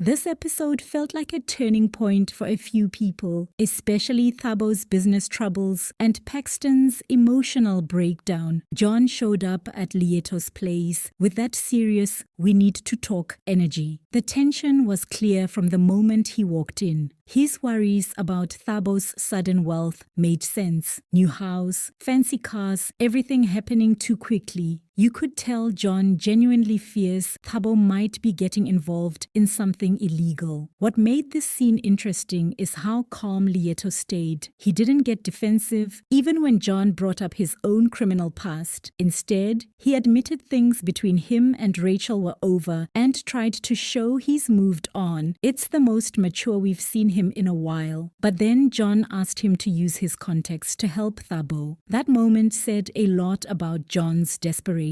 This episode felt like a turning point for a few people, especially Thabo's business troubles and Paxton's emotional breakdown. John showed up at Lieto's place with that serious, we need to talk energy. The tension was clear from the moment he walked in. His worries about Thabo's sudden wealth made sense. New house, fancy cars, everything happening too quickly. You could tell John genuinely fears Thabo might be getting involved in something illegal. What made this scene interesting is how calm Lieto stayed. He didn't get defensive, even when John brought up his own criminal past. Instead, he admitted things between him and Rachel were over and tried to show he's moved on. It's the most mature we've seen him in a while. But then John asked him to use his context to help Thabo. That moment said a lot about John's desperation.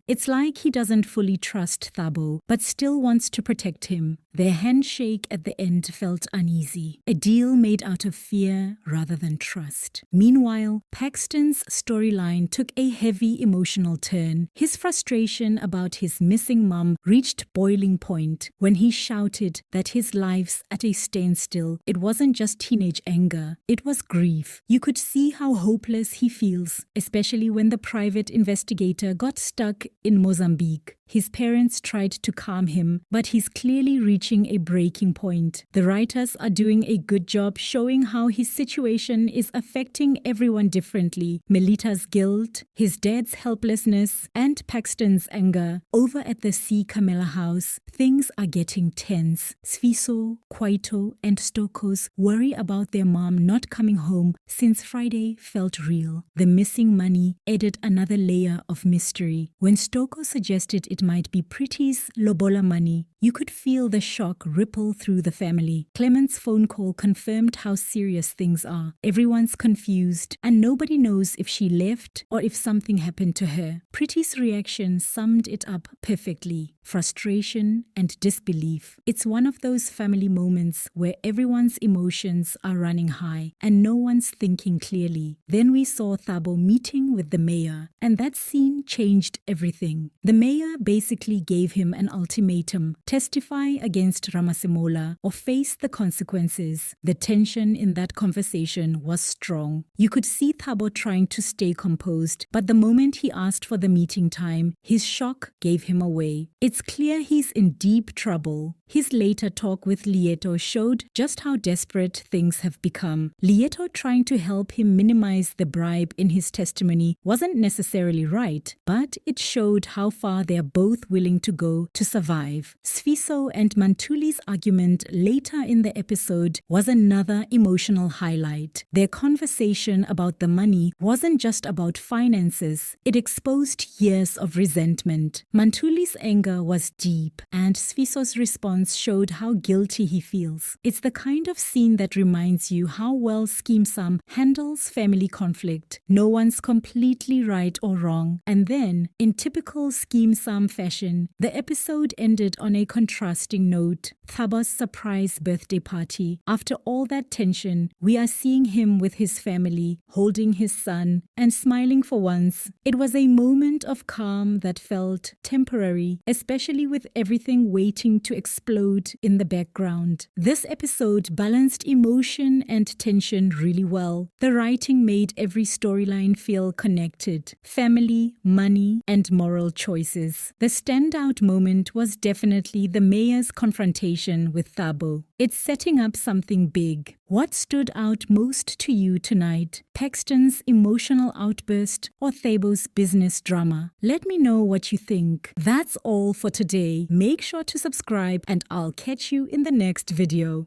It's like he doesn't fully trust Thabo, but still wants to protect him. Their handshake at the end felt uneasy, a deal made out of fear rather than trust. Meanwhile, Paxton's storyline took a heavy emotional turn. His frustration about his missing mom reached boiling point when he shouted that his life's at a standstill. It wasn't just teenage anger, it was grief. You could see how hopeless he feels, especially when the private investigator got stuck in Mozambique. His parents tried to calm him, but he's clearly reaching a breaking point. The writers are doing a good job showing how his situation is affecting everyone differently. Melita's guilt, his dad's helplessness, and Paxton's anger. Over at the C. Camilla house, things are getting tense. Sfiso, Kwaito, and Stoko's worry about their mom not coming home since Friday felt real. The missing money added another layer of mystery. When Stoko suggested it might be Pretty's lobola money, you could feel the shock ripple through the family. Clement's phone call confirmed how serious things are. Everyone's confused, and nobody knows if she left or if something happened to her. Pretty's reaction summed it up perfectly. Frustration and disbelief. It's one of those family moments where everyone's emotions are running high and no one's thinking clearly. Then we saw Thabo meeting with the mayor, and that scene changed everything. The mayor basically gave him an ultimatum: testify against Ramasemola or face the consequences. The tension in that conversation was strong. You could see Thabo trying to stay composed, but the moment he asked for the meeting time, his shock gave him away. It's clear he's in deep trouble. His later talk with Lieto showed just how desperate things have become. Lieto trying to help him minimize the bribe in his testimony wasn't necessarily right, but it showed how far they're both willing to go to survive. Sfiso and Mantuli's argument later in the episode was another emotional highlight. Their conversation about the money wasn't just about finances. It exposed years of resentment. Mantuli's anger was deep, and Sfiso's response showed how guilty he feels. It's the kind of scene that reminds you how well Skeem Saam handles family conflict. No one's completely right or wrong. And then, in typical Skeem Saam fashion, the episode ended on a contrasting note. Thabo's surprise birthday party. After all that tension, we are seeing him with his family, holding his son, and smiling for once. It was a moment of calm that felt temporary, especially with everything waiting to explode in the background. This episode balanced emotion and tension really well. The writing made every storyline feel connected. Family, money, and moral choices. The standout moment was definitely the mayor's confrontation with Thabo. It's setting up something big. What stood out most to you tonight? Paxton's emotional outburst or Thabo's business drama? Let me know what you think. That's all for today. Make sure to subscribe and I'll catch you in the next video.